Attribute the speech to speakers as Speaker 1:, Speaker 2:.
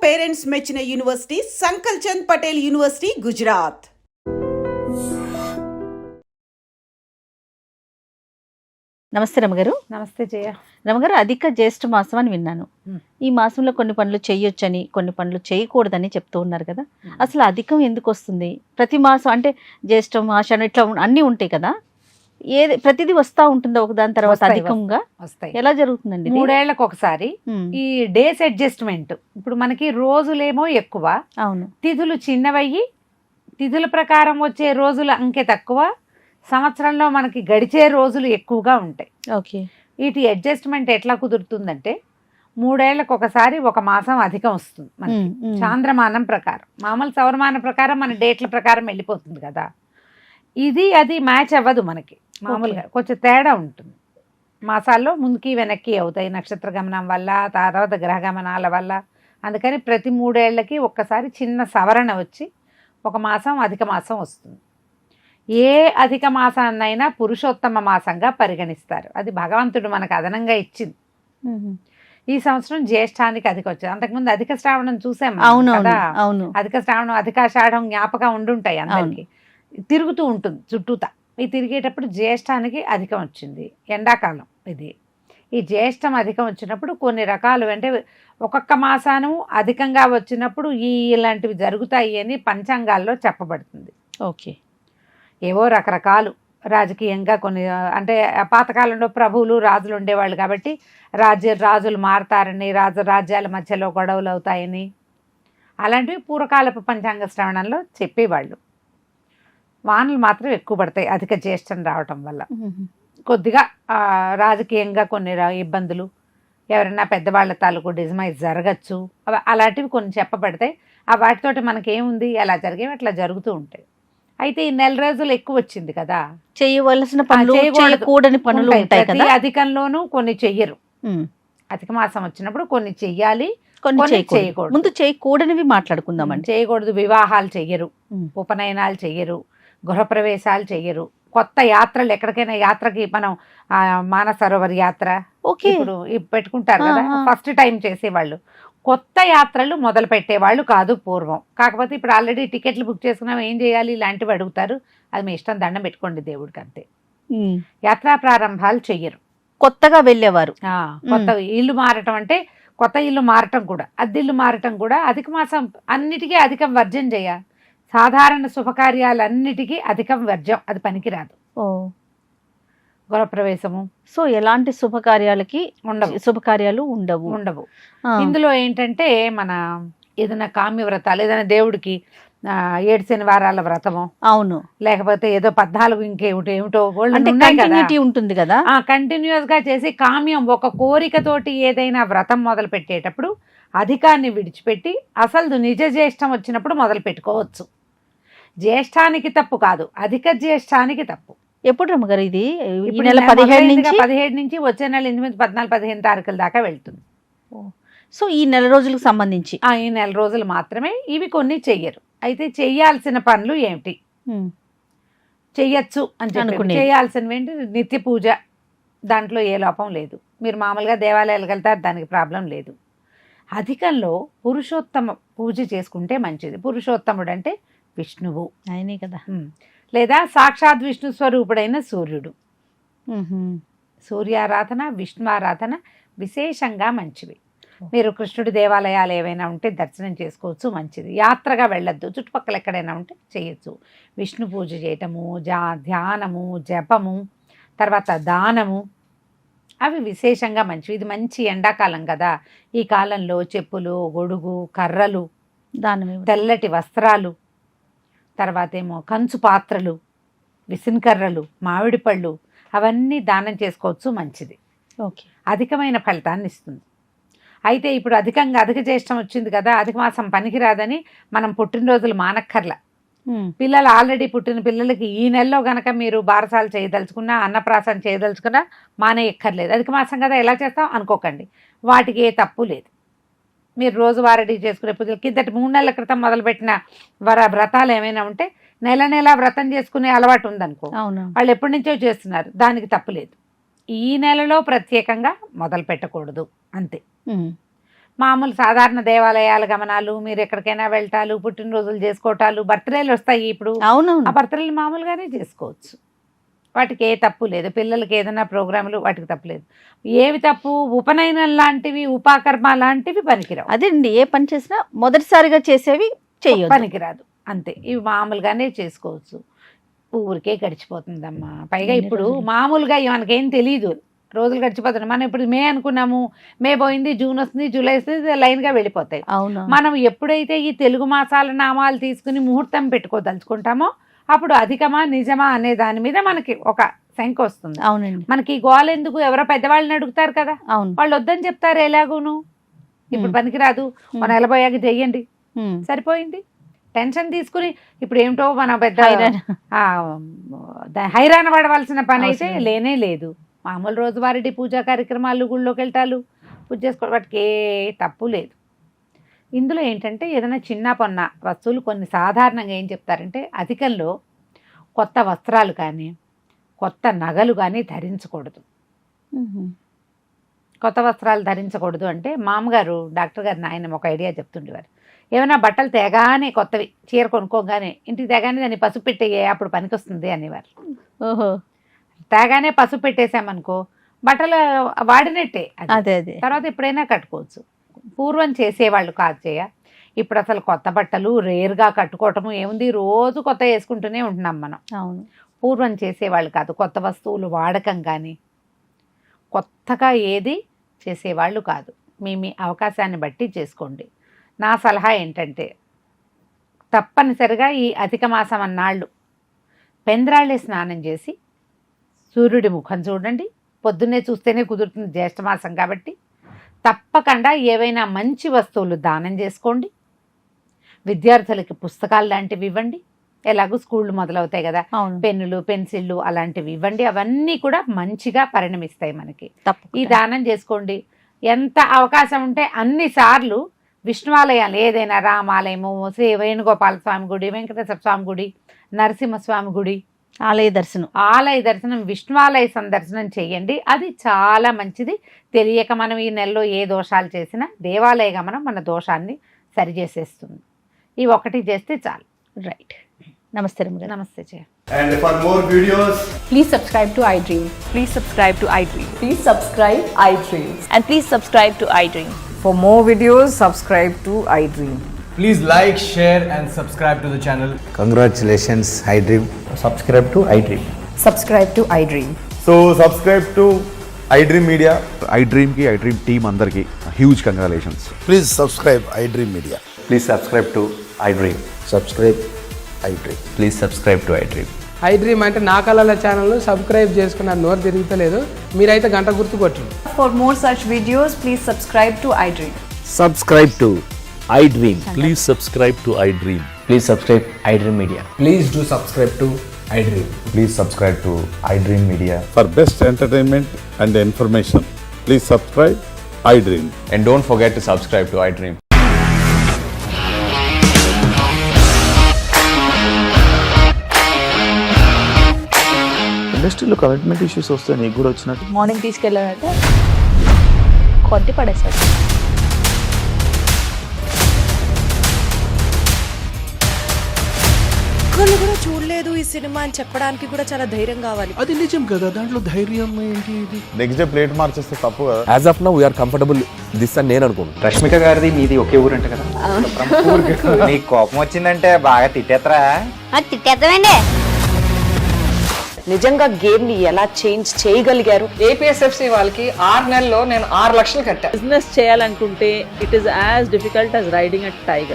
Speaker 1: Parents మెచ్చిన university సంకల్ Chand Patel university, Gujarat.
Speaker 2: నమస్తే రమగారు.
Speaker 3: నమస్తే జయ.
Speaker 2: రమగారు, అధిక జ్యేష్ఠ మాసం అని విన్నాను. ఈ మాసంలో కొన్ని పనులు చేయొచ్చని, కొన్ని పనులు చేయకూడదని చెప్తూ ఉన్నారు కదా. అసలు అధికం ఎందుకు వస్తుంది? ప్రతి మాసం అంటే జ్యేష్ఠం, ఆషాఢం ఇట్లా అన్నీ ఉంటాయి కదా, ఏది ప్రతిదీ వస్తా ఉంటుందో ఒకదాని తర్వాత అధికంగా
Speaker 3: వస్తాయి?
Speaker 2: ఎలా జరుగుతుందండి?
Speaker 3: 3 ఏళ్లకు ఒకసారి ఈ డేస్ అడ్జస్ట్మెంట్. ఇప్పుడు మనకి రోజులేమో ఎక్కువ,
Speaker 2: అవును,
Speaker 3: తిథులు చిన్నవయ్యి తిథుల ప్రకారం వచ్చే రోజుల అంకె తక్కువ, సంవత్సరంలో మనకి గడిచే రోజులు ఎక్కువగా ఉంటాయి.
Speaker 2: ఓకే.
Speaker 3: వీటి అడ్జస్ట్మెంట్ ఎట్లా కుదురుతుందంటే 3 ఏళ్లకు ఒకసారి ఒక మాసం అధికం వస్తుంది మనకి. చాంద్రమానం ప్రకారం, మామూలు సౌరమానం ప్రకారం మన డేట్ల ప్రకారం వెళ్ళిపోతుంది కదా. అది మ్యాచ్ అవ్వదు మనకి. మామూలుగా కొంచెం తేడా ఉంటుంది. మాసాల్లో ముందుకి వెనక్కి అవుతాయి నక్షత్ర గమనం వల్ల, తర్వాత గ్రహ గమనాల వల్ల. అందుకని ప్రతి 3 ఏళ్లకి ఒక్కసారి చిన్న సవరణ వచ్చి ఒక మాసం అధిక మాసం వస్తుంది. ఏ అధిక మాసాన్నైనా పురుషోత్తమ మాసంగా పరిగణిస్తారు. అది భగవంతుడు మనకు అదనంగా ఇచ్చింది. ఈ సంవత్సరం జ్యేష్ఠానికి అధిక వచ్చింది. అంతకుముందు అధిక శ్రావణం చూసాం కదా. అధిక శ్రావణం, అధికాషాఢం జ్ఞాపకం ఉండుంటాయి అందరికి. తిరుగుతూ ఉంటుంది చుట్టూతా. ఈ తిరిగేటప్పుడు జ్యేష్ఠానికి అధికం వచ్చింది. ఎండాకాలం ఇది. ఈ జ్యేష్ఠం అధికం వచ్చినప్పుడు కొన్ని రకాలు అంటే ఒక్కొక్క మాసాను అధికంగా వచ్చినప్పుడు ఇలాంటివి జరుగుతాయి అని పంచాంగాల్లో చెప్పబడుతుంది.
Speaker 2: ఓకే.
Speaker 3: ఏవో రకరకాలు రాజకీయంగా కొన్ని, అంటే పాతకాలంలో ప్రభువులు రాజులు ఉండేవాళ్ళు కాబట్టి రాజులు మారతారని, రాజ్యాల మధ్యలో గొడవలు అవుతాయని అలాంటివి పూర్వకాలపు పంచాంగ శ్రవణంలో చెప్పేవాళ్ళు. వానలు మాత్రం ఎక్కువ పడతాయి అధిక జ్యేష్ఠం రావటం వల్ల. కొద్దిగా రాజకీయంగా కొన్ని ఇబ్బందులు, ఎవరైనా పెద్దవాళ్ళ తాలూకు డిజమైజ్ జరగచ్చు, అలాంటివి కొన్ని చెప్పబడతాయి. వాటితోటి మనకేముంది, ఎలా జరిగేవి అట్లా జరుగుతూ ఉంటాయి. అయితే ఈ 4 రోజులు ఎక్కువ వచ్చింది కదా,
Speaker 2: చేయవలసిన పనులు, చేయకూడని పనులు ఉంటాయి కదా.
Speaker 3: అధికంలోనూ కొన్ని చెయ్యరు. అధిక మాసం వచ్చినప్పుడు కొన్ని చెయ్యాలి, కొన్ని చేయకూడదు.
Speaker 2: ముందు చేయకూడనివి మాట్లాడుకుందామండి.
Speaker 3: చేయకూడదు. వివాహాలు చెయ్యరు, ఉపనయనాలు చెయ్యరు, గృహప్రవేశాలు చెయ్యరు, కొత్త యాత్రలు, ఎక్కడికైనా యాత్రకి మనం మానసరోవర్ యాత్ర ఇప్పుడు పెట్టుకుంటారు కదా, ఫస్ట్ టైం చేసేవాళ్ళు. కొత్త యాత్రలు మొదలు పెట్టేవాళ్ళు కాదు పూర్వం. కాకపోతే ఇప్పుడు ఆల్రెడీ టికెట్లు బుక్ చేసుకున్నాం, ఏం చేయాలి ఇలాంటివి అడుగుతారు. అది మీ ఇష్టం, దండం పెట్టుకోండి దేవుడికి, అంతే. యాత్రా ప్రారంభాలు చెయ్యరు.
Speaker 2: కొత్తగా వెళ్ళేవారు.
Speaker 3: కొత్త ఇల్లు మారటం అంటే కొత్త ఇల్లు మారటం కూడా, అద్దిల్లు మారటం కూడా అధిక మాసం. అన్నిటికీ అధికం వర్జం చేయాలి. సాధారణ శుభకార్యాలన్నిటికీ అధికం వర్జం, అది పనికిరాదు. గృహప్రవేశము,
Speaker 2: సో ఎలాంటి శుభకార్యాలు ఉండవు.
Speaker 3: ఇందులో ఏంటంటే మన ఏదైనా కామ్య వ్రతాలు, ఏదైనా దేవుడికి 7 శనివారాల వ్రతము, అవును, లేకపోతే ఏదో 14 ఇంకేమిటో
Speaker 2: ఉంటుంది కదా,
Speaker 3: కంటిన్యూస్ గా చేసి కామ్యం, ఒక కోరికతోటి ఏదైనా వ్రతం మొదలు పెట్టేటప్పుడు అధికాన్ని విడిచిపెట్టి అసలు నిజ జ్యేష్ఠం వచ్చినప్పుడు మొదలు పెట్టుకోవచ్చు. జ్యేష్ఠానికి తప్పు కాదు, అధిక జ్యేష్ఠానికి తప్పు.
Speaker 2: ఎప్పుడు రమ్మగారు ఇది?
Speaker 3: ఈ నెల 17 నుంచి వచ్చే నెల 8, 14, 15 తారీఖుల దాకా వెళ్తుంది.
Speaker 2: సో ఈ నెల రోజులకు సంబంధించి
Speaker 3: ఈ నెల రోజులు మాత్రమే. ఇవి కొన్ని చెయ్యరు. అయితే చెయ్యాల్సిన పనులు ఏమిటి, చెయ్యొచ్చు అని చెప్పి చేయాల్సినవి ఏంటి? నిత్య పూజ, దాంట్లో ఏ లోపం లేదు. మీరు మామూలుగా దేవాలయాలకు వెళ్తారు, దానికి ప్రాబ్లం లేదు. అధికంలో పురుషోత్తమ పూజ చేసుకుంటే మంచిది. పురుషోత్తముడు అంటే విష్ణువు,
Speaker 2: ఆయనే కదా,
Speaker 3: లేదా సాక్షాత్ విష్ణు స్వరూపుడైన సూర్యుడు. సూర్యారాధన, విష్ణు ఆరాధన విశేషంగా మంచివి. మీరు కృష్ణుడి దేవాలయాలు ఏవైనా ఉంటే దర్శనం చేసుకోవచ్చు, మంచిది. యాత్రగా వెళ్ళొద్దు, చుట్టుపక్కల ఎక్కడైనా ఉంటే చేయొచ్చు. విష్ణు పూజ చేయటము, ధ్యానము, జపము, తర్వాత దానము, అవి విశేషంగా మంచివి. ఇది మంచి ఎండాకాలం కదా, ఈ కాలంలో చెప్పులు, గొడుగు, కర్రలు, తెల్లటి వస్త్రాలు, తర్వాత ఏమో కంచు పాత్రలు, విసిన్కర్రలు, మామిడి పళ్ళు, అవన్నీ దానం చేసుకోవచ్చు, మంచిది.
Speaker 2: ఓకే.
Speaker 3: అధికమైన ఫలితాన్ని ఇస్తుంది. అయితే ఇప్పుడు అధిక జ్యేష్టం వచ్చింది కదా, అధిక మాసం పనికిరాదని మనం పుట్టినరోజులు మానక్కర్ల. పిల్లలు ఆల్రెడీ పుట్టిన పిల్లలకి ఈ నెలలో గనక మీరు బారసాలు చేయదలుచుకున్నా, అన్నప్రాసం చేయదలుచుకున్నా మానేయక్కర్లేదు. అధిక మాసం కదా ఎలా చేస్తాం అనుకోకండి, వాటికి ఏ తప్పు లేదు. మీరు రోజువారీ చేసుకునే పూజలు, కిందటి 3 నెలల క్రితం మొదలుపెట్టిన వ్రతాలు ఏమైనా ఉంటే నెల వ్రతం చేసుకునే అలవాటు ఉందనుకో, వాళ్ళు ఎప్పటి నుంచో చేస్తున్నారు, దానికి తప్పులేదు. ఈ నెలలో ప్రత్యేకంగా మొదలు పెట్టకూడదు, అంతే. మామూలు సాధారణ దేవాలయాల గమనాలు, మీరు ఎక్కడికైనా వెళ్తాలు, పుట్టినరోజులు చేసుకోవటాలు, బర్త్డేలు వస్తాయి ఇప్పుడు,
Speaker 2: అవునవును.
Speaker 3: ఆ బర్త్డేలు మామూలుగానే చేసుకోవచ్చు. వాటికి ఏ తప్పు లేదు. పిల్లలకి ఏదైనా ప్రోగ్రాములు వాటికి తప్పు లేదు. ఏవి తప్పు? ఉపనయనం లాంటివి, ఉపాకర్మ లాంటివి పనికిరావు.
Speaker 2: అదేండి, ఏ పని చేసినా మొదటిసారిగా చేసేవి చెయ్యొద్దు.
Speaker 3: పనికిరాదు అంతే. ఇవి మామూలుగానే చేసుకోవచ్చు. ఊరికే గడిచిపోతుందమ్మా. పైగా
Speaker 2: ఎన్ని
Speaker 3: ఇప్పుడు
Speaker 2: రోజులు?
Speaker 3: మామూలుగా మనకేం తెలియదు, రోజులు గడిచిపోతున్నాయి. మనం ఇప్పుడు మే అనుకున్నాము, మే పోయింది, జూన్ వస్తుంది, జూలై వస్తుంది, లైన్గా వెళ్ళిపోతాయి.
Speaker 2: అవును.
Speaker 3: మనం ఎప్పుడైతే ఈ తెలుగు మాసాల నామాలు తీసుకుని ముహూర్తం పెట్టుకోదలుచుకుంటామో అప్పుడు అధికమా నిజమా అనే దాని మీద మనకి ఒక శంక వస్తుంది.
Speaker 2: అవునండి.
Speaker 3: మనకి ఈ గోల ఎందుకు? ఎవరో పెద్దవాళ్ళని అడుగుతారు కదా,
Speaker 2: అవును.
Speaker 3: వాళ్ళు వద్దని చెప్తారు ఎలాగూను. ఇప్పుడు పనికిరాదు, మన నెలబోయాక చెయ్యండి, సరిపోయింది. టెన్షన్ తీసుకుని ఇప్పుడు ఏమిటో మన పెద్ద హైరాణ పడవలసిన పని అయితే లేనే లేదు. మామూలు రోజువారీ పూజా కార్యక్రమాలు, గుళ్ళోకి వెళ్తాలు, పూజ చేసుకోవడం, వాటికి ఏ తప్పు లేదు. ఇందులో ఏంటంటే ఏదైనా చిన్న పొన్న వస్తువులు కొన్ని సాధారణంగా ఏం చెప్తారంటే అధికంలో కొత్త వస్త్రాలు కానీ కొత్త నగలు కానీ ధరించకూడదు. కొత్త వస్త్రాలు ధరించకూడదు అంటే మామగారు డాక్టర్ గారు ఆయన ఒక ఐడియా చెప్తుండేవారు. ఏమైనా బట్టలు తేగానే కొత్తవి, చీర కొనుక్కోగానే ఇంటికి తేగానే దాన్ని పసుపు పెట్టేయే, అప్పుడు పనికొస్తుంది అనేవారు.
Speaker 2: ఓహో.
Speaker 3: తేగానే పసుపు పెట్టేసామనుకో బట్టలు వాడినట్టే.
Speaker 2: అదే అదే.
Speaker 3: తర్వాత ఎప్పుడైనా కట్టుకోవచ్చు. పూర్వం చేసేవాళ్ళు కాదు చేయ. ఇప్పుడు అసలు కొత్త బట్టలు రేర్గా కట్టుకోవటము ఏముంది, రోజు కొత్త వేసుకుంటూనే ఉంటున్నాం మనం.
Speaker 2: అవును.
Speaker 3: పూర్వం చేసేవాళ్ళు కాదు. కొత్త వస్తువులు వాడకం కానీ కొత్తగా ఏది చేసేవాళ్ళు కాదు. మీ అవకాశాన్ని బట్టి చేసుకోండి. నా సలహా ఏంటంటే తప్పనిసరిగా ఈ అధిక మాసం అన్నాళ్ళు పెంద్రాళ్ళే స్నానం చేసి సూర్యుడి ముఖం చూడండి. పొద్దున్నే చూస్తేనే కుదురుతుంది, జ్యేష్ఠమాసం కాబట్టి. తప్పకుండా ఏవైనా మంచి వస్తువులు దానం చేసుకోండి. విద్యార్థులకి పుస్తకాలు లాంటివి ఇవ్వండి. ఎలాగో స్కూళ్ళు మొదలవుతాయి కదా, పెన్నులు, పెన్సిళ్ళు అలాంటివి ఇవ్వండి. అవన్నీ కూడా మంచిగా పరిణమిస్తాయి మనకి. ఈ దానం చేసుకోండి. ఎంత అవకాశం ఉంటే అన్ని సార్లు విష్ణువాలయాలు, ఏదైనా రామాలయము, శ్రీ వేణుగోపాల స్వామి గుడి, వెంకటేశ్వర స్వామి గుడి, నరసింహస్వామి గుడి, ఆలయ దర్శనం, విష్ణువాలయ సందర్శనం చేయండి. అది చాలా మంచిది. తెలియక మనం ఈ నెలలో ఏ దోషాలు చేసినా దేవాలయ గమనం మన దోషాన్ని సరిచేసేస్తుంది. ఈ ఒకటి చేస్తే చాలు.
Speaker 2: రైట్. నమస్తే రమ్య.
Speaker 3: నమస్తే జయ.
Speaker 4: And for more videos,
Speaker 5: Please subscribe to iDream.
Speaker 6: Please subscribe to iDream.
Speaker 5: Please subscribe iDream.
Speaker 6: And please subscribe to iDream.
Speaker 5: For more videos, subscribe to iDream.
Speaker 4: please like, share and subscribe to the channel.
Speaker 7: Congratulations, iDream.
Speaker 8: Subscribe to iDream.
Speaker 5: Subscribe to iDream.
Speaker 8: So subscribe to iDream Media.
Speaker 9: iDream ki iDream team andarki huge congratulations.
Speaker 7: Please subscribe iDream Media.
Speaker 8: Please subscribe to iDream.
Speaker 7: Subscribe iDream.
Speaker 8: Please subscribe to iDream.
Speaker 10: iDream అంటే నా కళల channel subscribe చేసుకున్న నోరు తిరుగుతలేదు, మీరైతే గంట గుర్తు కొట్టండి.
Speaker 5: For more such videos, please subscribe to iDream.
Speaker 7: Subscribe to iDream.
Speaker 11: Please subscribe to iDream.
Speaker 8: Please subscribe iDream Media.
Speaker 4: Please do subscribe to iDream.
Speaker 8: Please subscribe to iDream Media.
Speaker 9: For best entertainment and information, please subscribe iDream.
Speaker 8: And don't forget to subscribe to iDream.
Speaker 11: ఇండస్ట్రీలో commitment issues వస్తే నీకు కూడా వచ్చినట్టు
Speaker 2: morning తీసుకెళ్ళాడంటే కొట్టి పడేశాడు.
Speaker 12: ఒక్కళ్ళు కూడా చూడలేదు ఈ సినిమా అని చెప్పడానికి కూడా చాలా ధైర్యం కావాలి.
Speaker 11: అది నిజం కదా, దాంట్లో ధైర్యం ఏంటి? ఇది
Speaker 9: నెక్స్ట్ డే ప్లేట్ మార్చేస్తే తప్పు కదా.
Speaker 8: As of now, we are comfortable this అని నేను అనుకుంటున్నాను. రష్మిక గారిది మీది ఒకే ఊరు అంట కదా.
Speaker 7: నీకు కోపం వచ్చిందంటే బాగా తిట్టేత్తరా?
Speaker 6: తిట్టేద్దామండి.
Speaker 5: నిజంగా గేమ్ ని ఎలా చేంజ్ చేయగలిగారు?
Speaker 10: ఏపీఎస్ఎఫ్సి వాళ్ళకి 6 నెలల్లో నేను 6 లక్షలు కట్టా.
Speaker 6: బిజినెస్ చేయాలనుకుంటే it is as difficult as riding a tiger.